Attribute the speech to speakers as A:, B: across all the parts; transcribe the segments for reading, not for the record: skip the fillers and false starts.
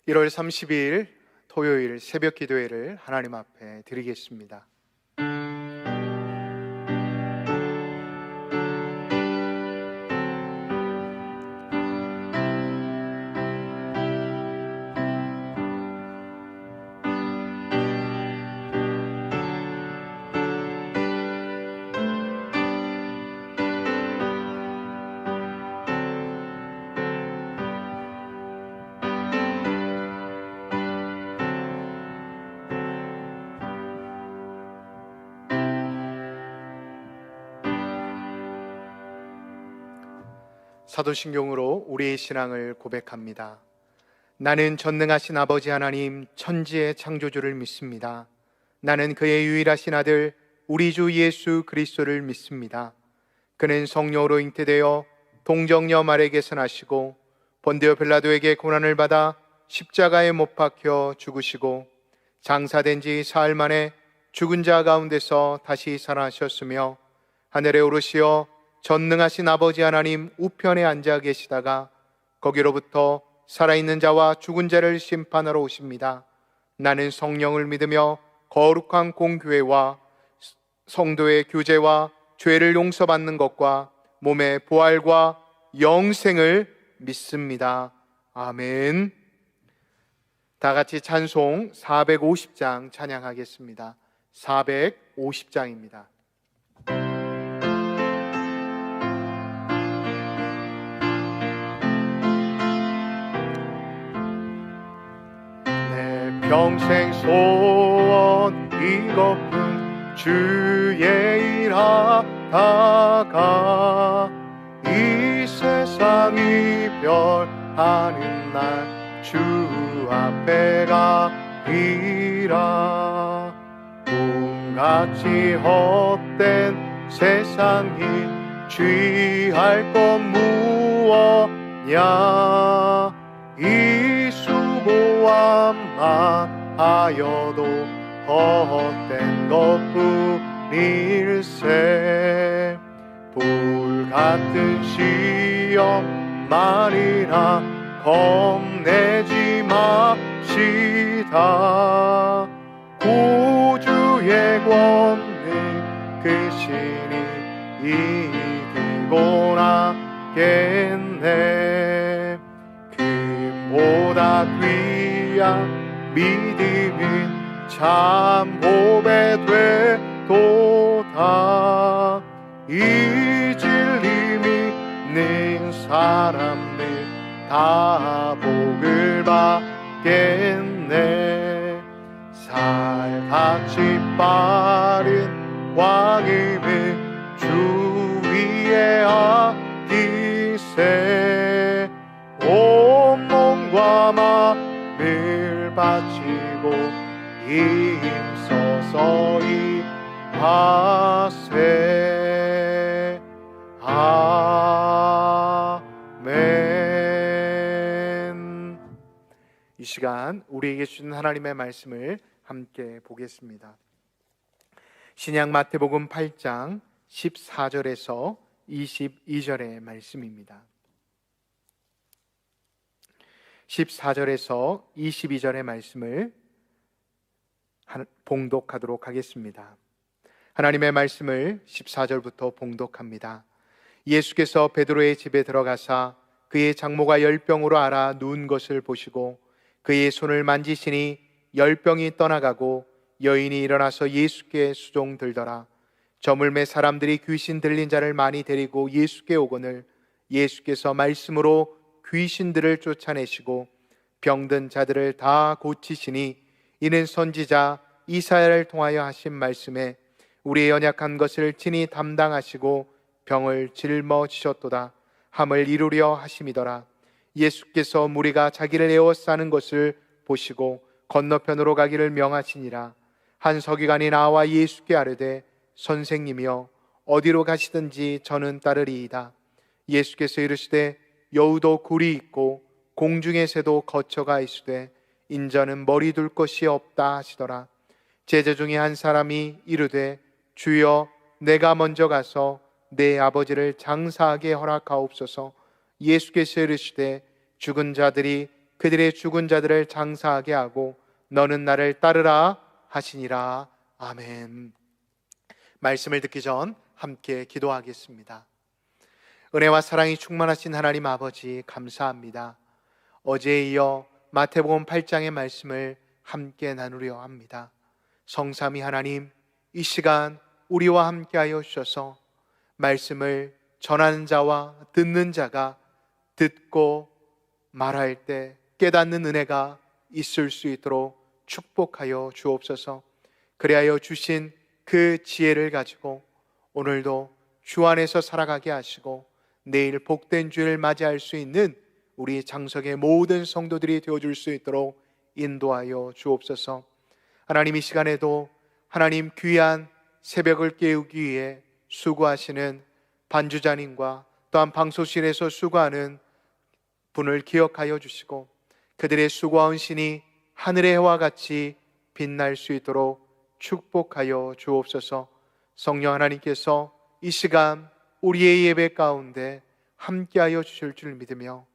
A: 1월 30일 토요일 새벽 기도회를 하나님 앞에 드리겠습니다. 사도신경으로 우리의 신앙을 고백합니다. 나는 전능하신 아버지 하나님 천지의 창조주를 믿습니다. 나는 그의 유일하신 아들 우리 주 예수 그리스도를 믿습니다. 그는 성령으로 잉태되어 동정녀 마리아에게서 나시고 본디오 빌라도에게 고난을 받아 십자가에 못 박혀 죽으시고 장사된 지 사흘 만에 죽은 자 가운데서 다시 살아나셨으며 하늘에 오르시어 전능하신 아버지 하나님 우편에 앉아 계시다가 거기로부터 살아있는 자와 죽은 자를 심판하러 오십니다. 나는 성령을 믿으며 거룩한 공교회와 성도의 교제와 죄를 용서받는 것과 몸의 부활과 영생을 믿습니다. 아멘. 다 같이 찬송 450장 찬양하겠습니다. 450장입니다. 평생 소원 이것뿐 주의 일하다가 이 세상 이별하는 날 주 앞에 가리라. 꿈같이 헛된 세상이 취할 건 무엇냐. 이 수고함만 하여도 헛된 것뿐일세. 돌같은 시험만이나 겁내지 맙시다. 구주의 권능 그 신이 이기고 나겠네. 보다 귀한 믿음이 참 보배 되도다. 이 진리 믿는 사람들 다 복을 받겠네. 살같이 빠른 왕임을 주 위에 아끼세. 온몸과 마음을 바치고 힘써서 일하세. 아멘. 이 시간 우리에게 주신 하나님의 말씀을 함께 보겠습니다. 신약 마태복음 8장 14절에서 22절의 말씀입니다. 14절에서 22절의 말씀을 봉독하도록 하겠습니다. 하나님의 말씀을 14절부터 봉독합니다. 예수께서 베드로의 집에 들어가사 그의 장모가 열병으로 앓아 누운 것을 보시고 그의 손을 만지시니 열병이 떠나가고 여인이 일어나서 예수께 수종들더라. 저물매 사람들이 귀신 들린 자를 많이 데리고 예수께 오거늘 예수께서 말씀으로 귀신들을 쫓아내시고 병든 자들을 다 고치시니 이는 선지자 이사야를 통하여 하신 말씀에 우리의 연약한 것을 친히 담당하시고 병을 짊어지셨도다 함을 이루려 하심이더라. 예수께서 무리가 자기를 에워싸는 것을 보시고 건너편으로 가기를 명하시니라. 한 서기관이 나와 예수께 아뢰되 선생님이여 어디로 가시든지 저는 따르리이다. 예수께서 이르시되 여우도 굴이 있고 공중의 새도 거처가 있으되 인자는 머리 둘 것이 없다 하시더라. 제자 중에 한 사람이 이르되 주여 내가 먼저 가서 내 아버지를 장사하게 허락하옵소서. 예수께서 이르시되 죽은 자들이 그들의 죽은 자들을 장사하게 하고 너는 나를 따르라 하시니라. 아멘. 말씀을 듣기 전 함께 기도하겠습니다. 은혜와 사랑이 충만하신 하나님 아버지, 감사합니다. 어제에 이어 마태복음 8장의 말씀을 함께 나누려 합니다. 성삼위 하나님, 이 시간 우리와 함께하여 주셔서 말씀을 전하는 자와 듣는 자가 듣고 말할 때 깨닫는 은혜가 있을 수 있도록 축복하여 주옵소서. 그리하여 주신 그 지혜를 가지고 오늘도 주 안에서 살아가게 하시고 내일 복된 주를 맞이할 수 있는 우리 장석의 모든 성도들이 되어줄 수 있도록 인도하여 주옵소서. 하나님, 이 시간에도 하나님 귀한 새벽을 깨우기 위해 수고하시는 반주자님과 또한 방소실에서 수고하는 분을 기억하여 주시고 그들의 수고와 헌신이 하늘의 해와 같이 빛날 수 있도록 축복하여 주옵소서. 성령 하나님께서 이 시간 우리의 예배 가운데 함께하여 주실 줄 믿으며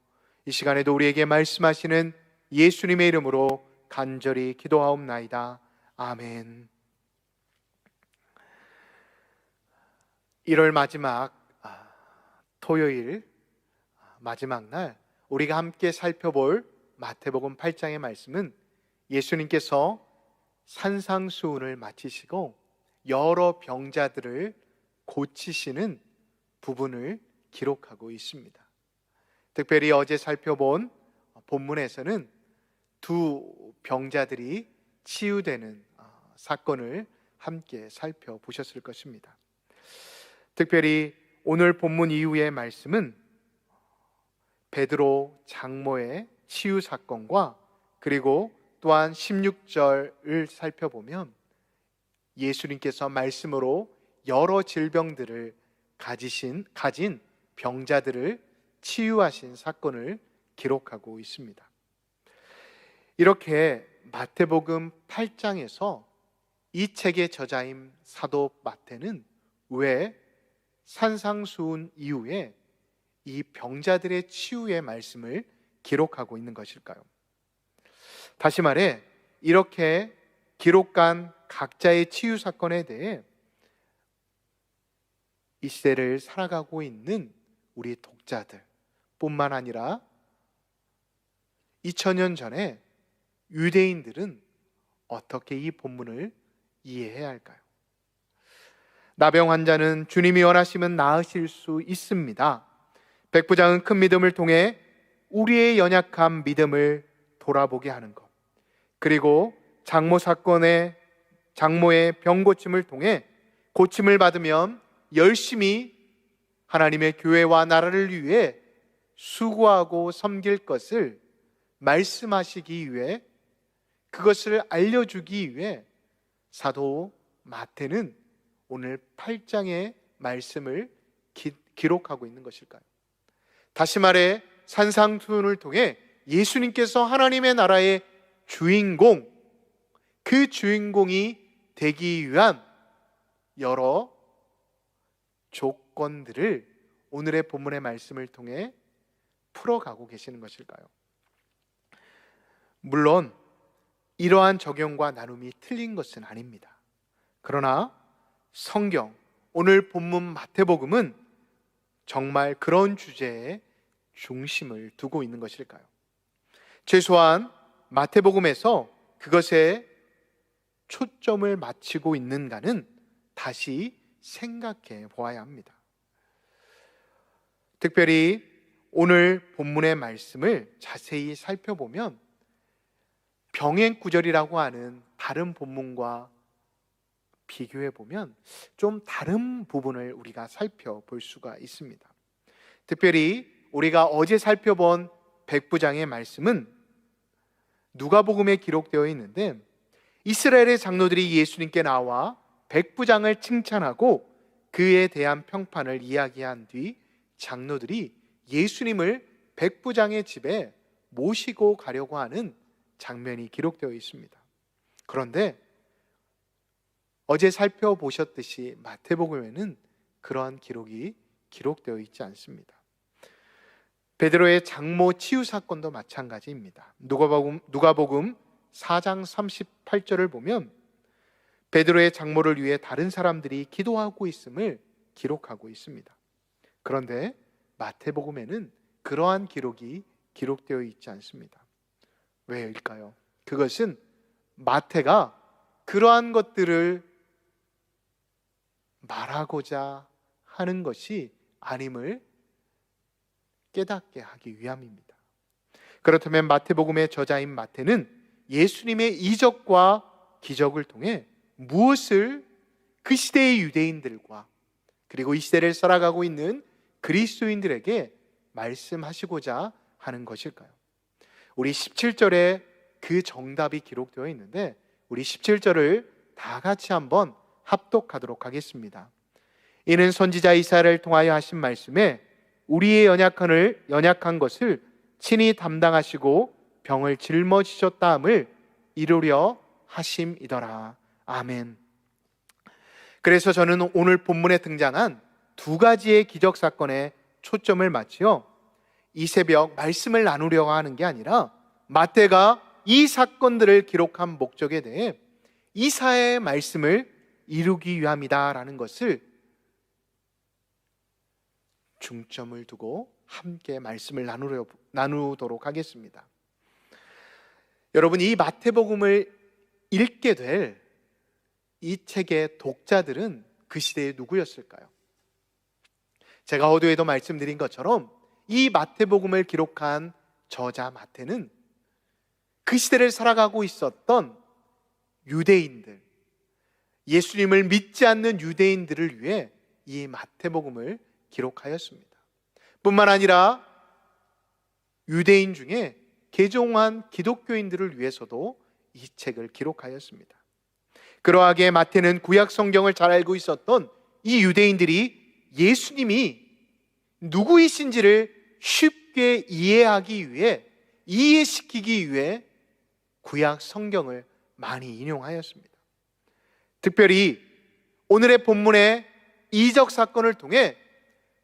A: 이 시간에도 우리에게 말씀하시는 예수님의 이름으로 간절히 기도하옵나이다. 아멘. 1월 마지막 토요일 마지막 날 우리가 함께 살펴볼 마태복음 8장의 말씀은 예수님께서 산상수훈을 마치시고 여러 병자들을 고치시는 부분을 기록하고 있습니다. 특별히 어제 살펴본 본문에서는 두 병자들이 치유되는 사건을 함께 살펴보셨을 것입니다. 특별히 오늘 본문 이후의 말씀은 베드로 장모의 치유 사건과 그리고 또한 16절을 살펴보면 예수님께서 말씀으로 여러 질병들을 가진 병자들을 치유하신 사건을 기록하고 있습니다. 이렇게 마태복음 8장에서 이 책의 저자인 사도 마태는 왜 산상수훈 이후에 이 병자들의 치유의 말씀을 기록하고 있는 것일까요? 다시 말해 이렇게 기록한 각자의 치유 사건에 대해 이 시대를 살아가고 있는 우리 독자들 뿐만 아니라 2000년 전에 유대인들은 어떻게 이 본문을 이해해야 할까요? 나병 환자는 주님이 원하시면 나으실 수 있습니다. 백부장은 큰 믿음을 통해 우리의 연약한 믿음을 돌아보게 하는 것, 그리고 장모의 병 고침을 통해 고침을 받으면 열심히 하나님의 교회와 나라를 위해 수고하고 섬길 것을 말씀하시기 위해, 그것을 알려주기 위해 사도 마태는 오늘 8장의 말씀을 기록하고 있는 것일까요? 다시 말해 산상수훈을 통해 예수님께서 하나님의 나라의 주인공, 그 주인공이 되기 위한 여러 조건들을 오늘의 본문의 말씀을 통해 풀어가고 계시는 것일까요? 물론 이러한 적용과 나눔이 틀린 것은 아닙니다. 그러나 성경, 오늘 본문 마태복음은 정말 그런 주제에 중심을 두고 있는 것일까요? 최소한 마태복음에서 그것에 초점을 맞추고 있는가는 다시 생각해 보아야 합니다. 특별히 오늘 본문의 말씀을 자세히 살펴보면 병행구절이라고 하는 다른 본문과 비교해 보면 좀 다른 부분을 우리가 살펴볼 수가 있습니다. 특별히 우리가 어제 살펴본 백부장의 말씀은 누가복음에 기록되어 있는데 이스라엘의 장로들이 예수님께 나와 백부장을 칭찬하고 그에 대한 평판을 이야기한 뒤 장로들이 예수님을 백부장의 집에 모시고 가려고 하는 장면이 기록되어 있습니다. 그런데 어제 살펴보셨듯이 마태복음에는 그러한 기록이 기록되어 있지 않습니다. 베드로의 장모 치유 사건도 마찬가지입니다. 누가복음 4장 38절을 보면 베드로의 장모를 위해 다른 사람들이 기도하고 있음을 기록하고 있습니다. 그런데 마태복음에는 그러한 기록이 기록되어 있지 않습니다. 왜일까요? 그것은 마태가 그러한 것들을 말하고자 하는 것이 아님을 깨닫게 하기 위함입니다. 그렇다면 마태복음의 저자인 마태는 예수님의 이적과 기적을 통해 무엇을 그 시대의 유대인들과 그리고 이 시대를 살아가고 있는 그리스도인들에게 말씀하시고자 하는 것일까요? 우리 17절에 그 정답이 기록되어 있는데 우리 17절을 다 같이 한번 합독하도록 하겠습니다. 이는 선지자 이사야를 통하여 하신 말씀에 우리의 연약한 것을 친히 담당하시고 병을 짊어지셨다 함을 이루려 하심이더라. 아멘. 그래서 저는 오늘 본문에 등장한 두 가지의 기적 사건에 초점을 맞추어 이 새벽 말씀을 나누려고 하는 게 아니라 마태가 이 사건들을 기록한 목적에 대해 이사야의 말씀을 이루기 위함이다라는 것을 중점을 두고 함께 말씀을 나누도록 하겠습니다. 여러분, 이 마태복음을 읽게 될 이 책의 독자들은 그 시대에 누구였을까요? 제가 어두에도 말씀드린 것처럼 이 마태복음을 기록한 저자 마태는 그 시대를 살아가고 있었던 유대인들, 예수님을 믿지 않는 유대인들을 위해 이 마태복음을 기록하였습니다. 뿐만 아니라 유대인 중에 개종한 기독교인들을 위해서도 이 책을 기록하였습니다. 그러하게 마태는 구약 성경을 잘 알고 있었던 이 유대인들이 예수님이 누구이신지를 쉽게 이해하기 위해, 이해시키기 위해 구약 성경을 많이 인용하였습니다. 특별히 오늘의 본문의 이적 사건을 통해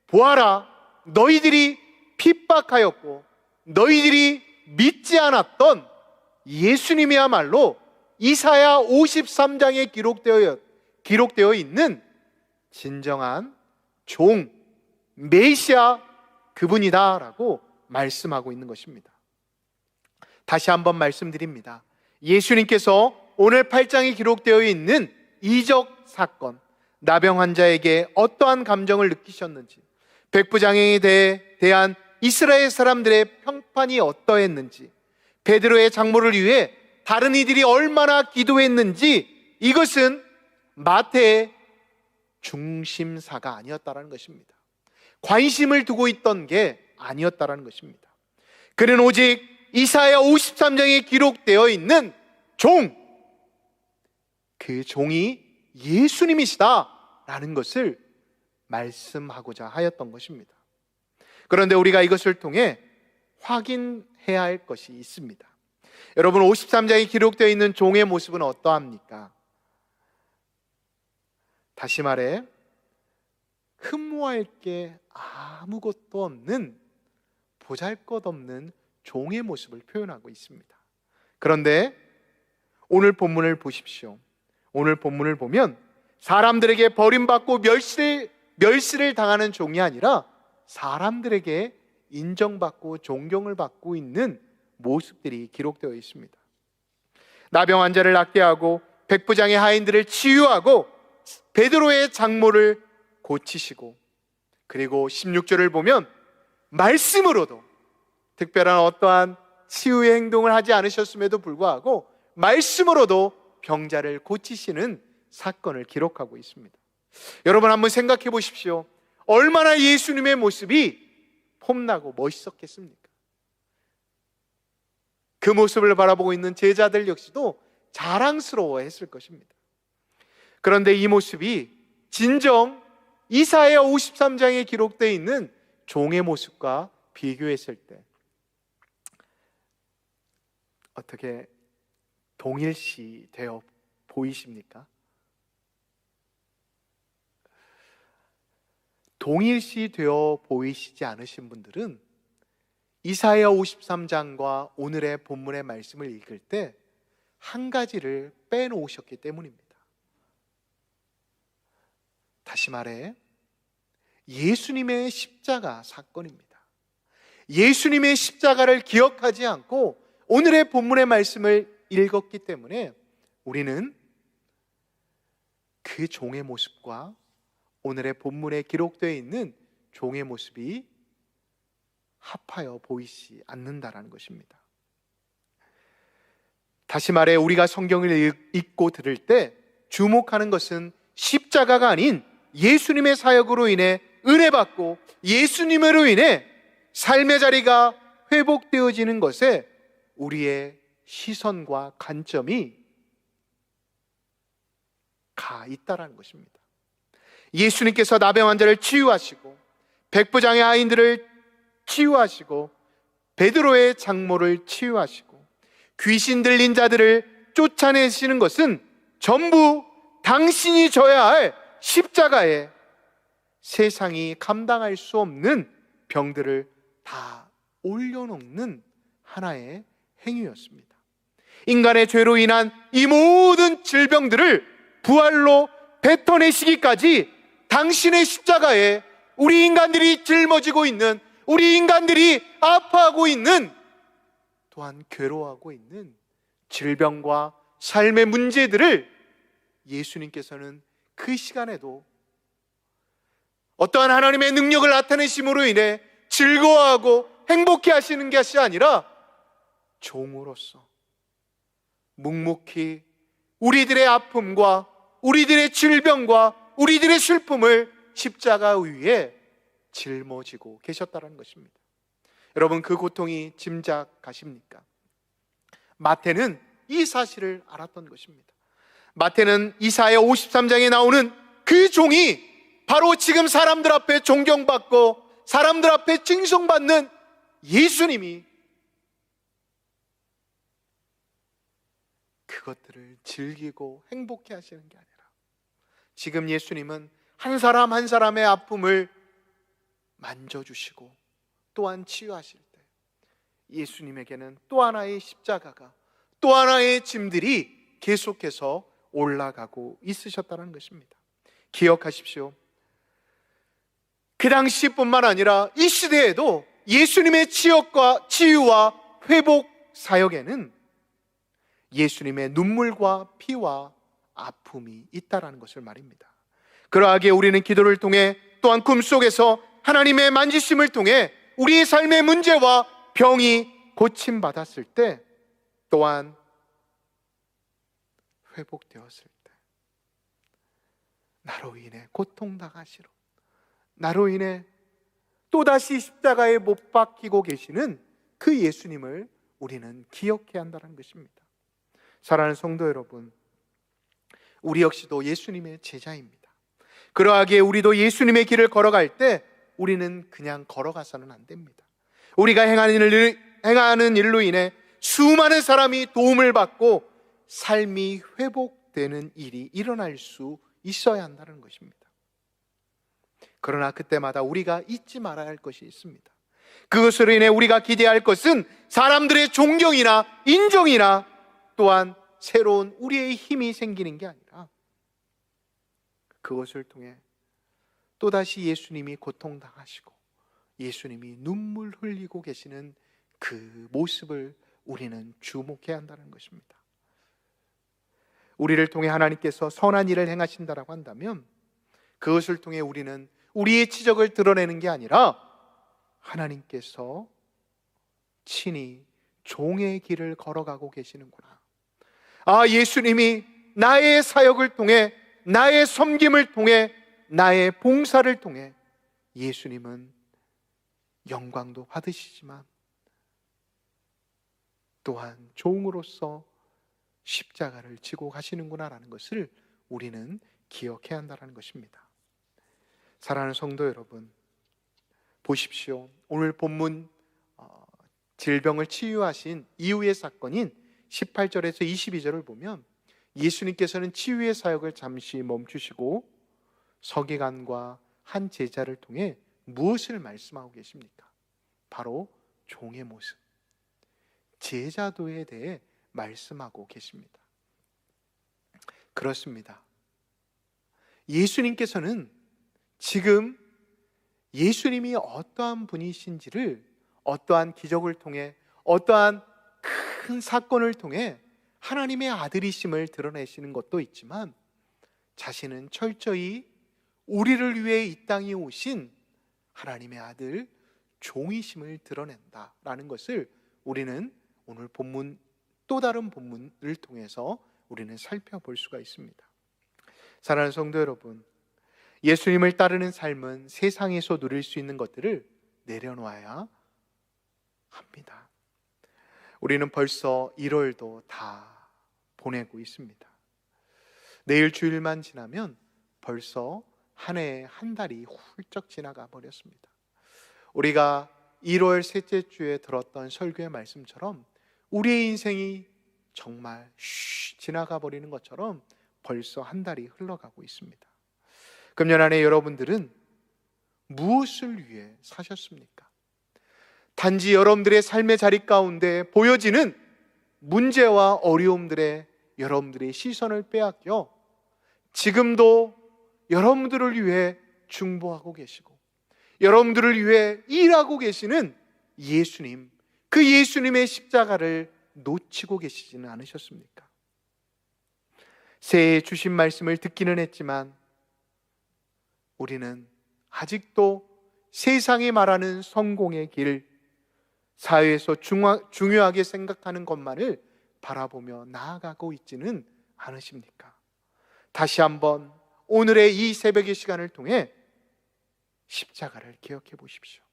A: 보아라, 너희들이 핍박하였고 너희들이 믿지 않았던 예수님이야말로 이사야 53장에 기록되어 있는 진정한 종, 메시아 그분이다라고 말씀하고 있는 것입니다. 다시 한번 말씀드립니다. 예수님께서 오늘 8장에 기록되어 있는 이적 사건, 나병 환자에게 어떠한 감정을 느끼셨는지, 백부장행에 대한 이스라엘 사람들의 평판이 어떠했는지, 베드로의 장모를 위해 다른 이들이 얼마나 기도했는지, 이것은 마태의 중심사가 아니었다는 것입니다. 관심을 두고 있던 게 아니었다는 것입니다. 그는 오직 이사야 53장에 기록되어 있는 종, 그 종이 예수님이시다라는 것을 말씀하고자 하였던 것입니다. 그런데 우리가 이것을 통해 확인해야 할 것이 있습니다. 여러분, 53장에 기록되어 있는 종의 모습은 어떠합니까? 다시 말해 흠모할 게 아무것도 없는, 보잘것없는 종의 모습을 표현하고 있습니다. 그런데 오늘 본문을 보십시오. 오늘 본문을 보면 사람들에게 버림받고 멸시를 당하는 종이 아니라 사람들에게 인정받고 존경을 받고 있는 모습들이 기록되어 있습니다. 나병 환자를 낫게 하고 백부장의 하인들을 치유하고 베드로의 장모를 고치시고, 그리고 16절을 보면 말씀으로도, 특별한 어떠한 치유의 행동을 하지 않으셨음에도 불구하고 말씀으로도 병자를 고치시는 사건을 기록하고 있습니다. 여러분, 한번 생각해 보십시오. 얼마나 예수님의 모습이 폼나고 멋있었겠습니까? 그 모습을 바라보고 있는 제자들 역시도 자랑스러워 했을 것입니다. 그런데 이 모습이 진정 이사야 53장에 기록되어 있는 종의 모습과 비교했을 때 어떻게 동일시 되어 보이십니까? 동일시 되어 보이시지 않으신 분들은 이사야 53장과 오늘의 본문의 말씀을 읽을 때 한 가지를 빼놓으셨기 때문입니다. 다시 말해 예수님의 십자가 사건입니다. 예수님의 십자가를 기억하지 않고 오늘의 본문의 말씀을 읽었기 때문에 우리는 그 종의 모습과 오늘의 본문에 기록되어 있는 종의 모습이 합하여 보이지 않는다라는 것입니다. 다시 말해 우리가 성경을 읽고 들을 때 주목하는 것은 십자가가 아닌 예수님의 사역으로 인해 은혜 받고 예수님으로 인해 삶의 자리가 회복되어지는 것에 우리의 시선과 관점이 가 있다라는 것입니다. 예수님께서 나병 환자를 치유하시고 백부장의 아이들을 치유하시고 베드로의 장모를 치유하시고 귀신 들린 자들을 쫓아내시는 것은 전부 당신이 져야 할 십자가에 세상이 감당할 수 없는 병들을 다 올려놓는 하나의 행위였습니다. 인간의 죄로 인한 이 모든 질병들을 부활로 뱉어내시기까지 당신의 십자가에 우리 인간들이 짊어지고 있는, 우리 인간들이 아파하고 있는, 또한 괴로워하고 있는 질병과 삶의 문제들을 예수님께서는 그 시간에도 어떠한 하나님의 능력을 나타내심으로 인해 즐거워하고 행복해 하시는 것이 아니라 종으로서 묵묵히 우리들의 아픔과 우리들의 질병과 우리들의 슬픔을 십자가 위에 짊어지고 계셨다는 것입니다. 여러분, 그 고통이 짐작가십니까? 마태는 이 사실을 알았던 것입니다. 마태는 이사야 53장에 나오는 그 종이 바로 지금 사람들 앞에 존경받고 사람들 앞에 칭송받는 예수님이 그것들을 즐기고 행복해 하시는 게 아니라 지금 예수님은 한 사람 한 사람의 아픔을 만져주시고 또한 치유하실 때 예수님에게는 또 하나의 십자가가, 또 하나의 짐들이 계속해서 올라가고 있으셨다는 것입니다. 기억하십시오. 그 당시뿐만 아니라 이 시대에도 예수님의 치유와 회복 사역에는 예수님의 눈물과 피와 아픔이 있다라는 것을 말입니다. 그러하기에 우리는 기도를 통해 또한 꿈속에서 하나님의 만지심을 통해 우리의 삶의 문제와 병이 고침받았을 때 또한 회복되었을 때 나로 인해 고통당하시러 나로 인해 또다시 십자가에 못 박히고 계시는 그 예수님을 우리는 기억해야 한다는 것입니다. 사랑하는 성도 여러분, 우리 역시도 예수님의 제자입니다. 그러하기에 우리도 예수님의 길을 걸어갈 때 우리는 그냥 걸어가서는 안 됩니다. 우리가 행하는 일로 인해 수많은 사람이 도움을 받고 삶이 회복되는 일이 일어날 수 있어야 한다는 것입니다. 그러나 그때마다 우리가 잊지 말아야 할 것이 있습니다. 그것으로 인해 우리가 기대할 것은 사람들의 존경이나 인정이나 또한 새로운 우리의 힘이 생기는 게 아니라 그것을 통해 또다시 예수님이 고통당하시고 예수님이 눈물 흘리고 계시는 그 모습을 우리는 주목해야 한다는 것입니다. 우리를 통해 하나님께서 선한 일을 행하신다라고 한다면 그것을 통해 우리는 우리의 지적을 드러내는 게 아니라 하나님께서 친히 종의 길을 걸어가고 계시는구나. 아, 예수님이 나의 사역을 통해, 나의 섬김을 통해, 나의 봉사를 통해 예수님은 영광도 받으시지만 또한 종으로서 십자가를 지고 가시는구나라는 것을 우리는 기억해야 한다는 것입니다. 사랑하는 성도 여러분, 보십시오. 오늘 본문 질병을 치유하신 이후의 사건인 18절에서 22절을 보면 예수님께서는 치유의 사역을 잠시 멈추시고 서기관과 한 제자를 통해 무엇을 말씀하고 계십니까? 바로 종의 모습, 제자도에 대해 말씀하고 계십니다. 그렇습니다. 예수님께서는 지금 예수님이 어떠한 분이신지를 어떠한 기적을 통해, 어떠한 큰 사건을 통해 하나님의 아들이심을 드러내시는 것도 있지만, 자신은 철저히 우리를 위해 이 땅에 오신 하나님의 아들 종이심을 드러낸다라는 것을 우리는 오늘 본문, 또 다른 본문을 통해서 우리는 살펴볼 수가 있습니다. 사랑하는 성도 여러분, 예수님을 따르는 삶은 세상에서 누릴 수 있는 것들을 내려놓아야 합니다. 우리는 벌써 1월도 다 보내고 있습니다. 내일 주일만 지나면 벌써 한 해에 한 달이 훌쩍 지나가 버렸습니다. 우리가 1월 셋째 주에 들었던 설교의 말씀처럼 우리의 인생이 정말 지나가 버리는 것처럼 벌써 한 달이 흘러가고 있습니다. 금년 한 해 여러분들은 무엇을 위해 사셨습니까? 단지 여러분들의 삶의 자리 가운데 보여지는 문제와 어려움들에 여러분들의 시선을 빼앗겨 지금도 여러분들을 위해 중보하고 계시고 여러분들을 위해 일하고 계시는 예수님, 그 예수님의 십자가를 놓치고 계시지는 않으셨습니까? 새해에 주신 말씀을 듣기는 했지만 우리는 아직도 세상이 말하는 성공의 길, 사회에서 중요하게 생각하는 것만을 바라보며 나아가고 있지는 않으십니까? 다시 한번 오늘의 이 새벽의 시간을 통해 십자가를 기억해 보십시오.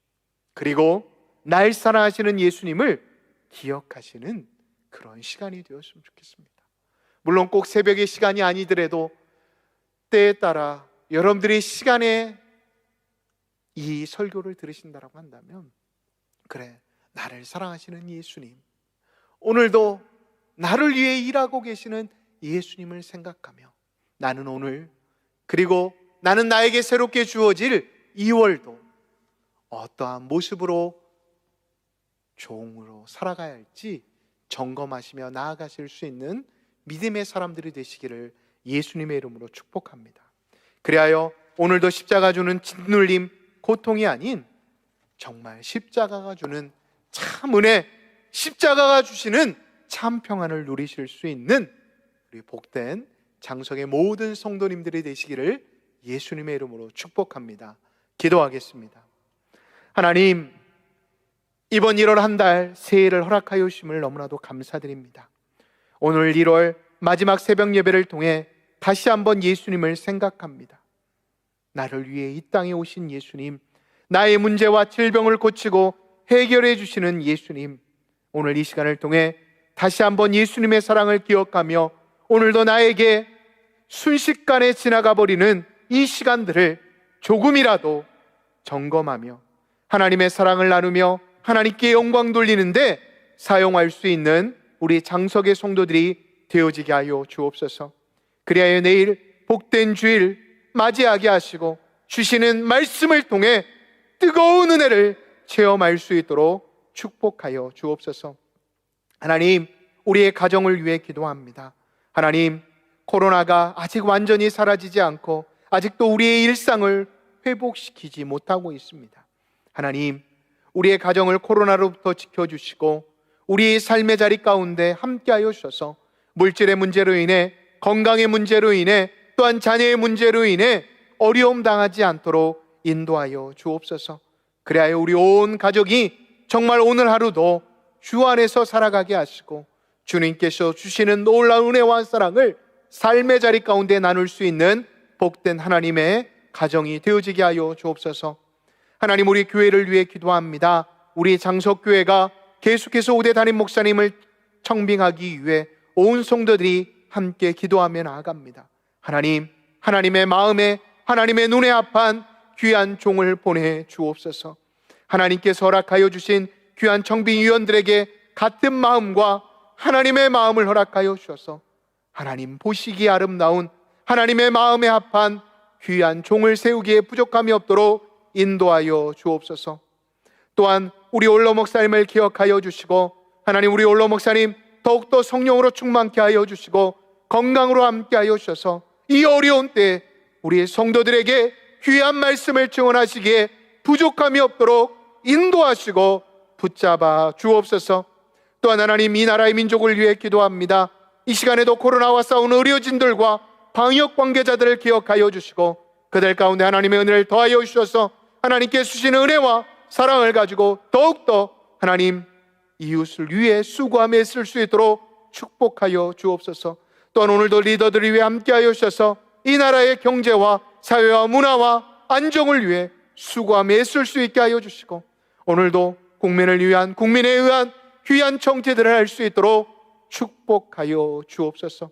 A: 그리고 날 사랑하시는 예수님을 기억하시는 그런 시간이 되었으면 좋겠습니다. 물론 꼭 새벽의 시간이 아니더라도 때에 따라 여러분들이 시간에 이 설교를 들으신다라고 한다면, 그래, 나를 사랑하시는 예수님, 오늘도 나를 위해 일하고 계시는 예수님을 생각하며 나는 오늘, 그리고 나는 나에게 새롭게 주어질 2월도 어떠한 모습으로 종으로 살아가야 할지 점검하시며 나아가실 수 있는 믿음의 사람들이 되시기를 예수님의 이름으로 축복합니다. 그리하여 오늘도 십자가 주는 짓눌림, 고통이 아닌 정말 십자가가 주는 참 은혜, 십자가가 주시는 참 평안을 누리실 수 있는 우리 복된 장성의 모든 성도님들이 되시기를 예수님의 이름으로 축복합니다. 기도하겠습니다. 하나님, 이번 1월 한 달 새해를 허락하여 주심을 너무나도 감사드립니다. 오늘 1월 마지막 새벽 예배를 통해 다시 한번 예수님을 생각합니다. 나를 위해 이 땅에 오신 예수님, 나의 문제와 질병을 고치고 해결해 주시는 예수님, 오늘 이 시간을 통해 다시 한번 예수님의 사랑을 기억하며 오늘도 나에게 순식간에 지나가 버리는 이 시간들을 조금이라도 점검하며 하나님의 사랑을 나누며 하나님께 영광 돌리는데 사용할 수 있는 우리 장석의 성도들이 되어지게 하여 주옵소서. 그리하여 내일 복된 주일 맞이하게 하시고 주시는 말씀을 통해 뜨거운 은혜를 체험할 수 있도록 축복하여 주옵소서. 하나님, 우리의 가정을 위해 기도합니다. 하나님, 코로나가 아직 완전히 사라지지 않고 아직도 우리의 일상을 회복시키지 못하고 있습니다. 하나님, 우리의 가정을 코로나로부터 지켜주시고 우리의 삶의 자리 가운데 함께하여 주셔서 물질의 문제로 인해, 건강의 문제로 인해, 또한 자녀의 문제로 인해 어려움 당하지 않도록 인도하여 주옵소서. 그래야 우리 온 가족이 정말 오늘 하루도 주 안에서 살아가게 하시고 주님께서 주시는 놀라운 은혜와 사랑을 삶의 자리 가운데 나눌 수 있는 복된 하나님의 가정이 되어지게 하여 주옵소서. 하나님, 우리 교회를 위해 기도합니다. 우리 장석교회가 계속해서 오대 담임 목사님을 청빙하기 위해 온 성도들이 함께 기도하며 나아갑니다. 하나님, 하나님의 마음에, 하나님의 눈에 합한 귀한 종을 보내 주옵소서. 하나님께서 허락하여 주신 귀한 청빙위원들에게 같은 마음과 하나님의 마음을 허락하여 주셔서 하나님 보시기에 아름다운 하나님의 마음에 합한 귀한 종을 세우기에 부족함이 없도록 인도하여 주옵소서. 또한 우리 올로 목사님을 기억하여 주시고, 하나님 우리 올로 목사님 더욱더 성령으로 충만케 하여 주시고 건강으로 함께 하여 주셔서 이 어려운 때에 우리 성도들에게 귀한 말씀을 증언하시기에 부족함이 없도록 인도하시고 붙잡아 주옵소서. 또한 하나님, 이 나라의 민족을 위해 기도합니다. 이 시간에도 코로나와 싸우는 의료진들과 방역 관계자들을 기억하여 주시고 그들 가운데 하나님의 은혜를 더하여 주셔서 하나님께 주시는 은혜와 사랑을 가지고 더욱더 하나님 이웃을 위해 수고하며 쓸 수 있도록 축복하여 주옵소서. 또한 오늘도 리더들을 위해 함께하여 주셔서 이 나라의 경제와 사회와 문화와 안정을 위해 수고하며 쓸 수 있게 하여 주시고, 오늘도 국민을 위한, 국민에 의한 귀한 정치들을 할 수 있도록 축복하여 주옵소서.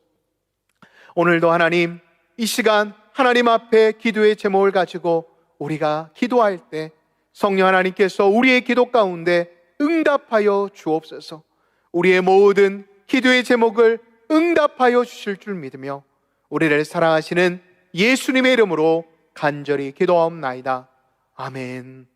A: 오늘도 하나님, 이 시간 하나님 앞에 기도의 제목을 가지고 우리가 기도할 때 성령 하나님께서 우리의 기도 가운데 응답하여 주옵소서. 우리의 모든 기도의 제목을 응답하여 주실 줄 믿으며 우리를 사랑하시는 예수님의 이름으로 간절히 기도하옵나이다. 아멘.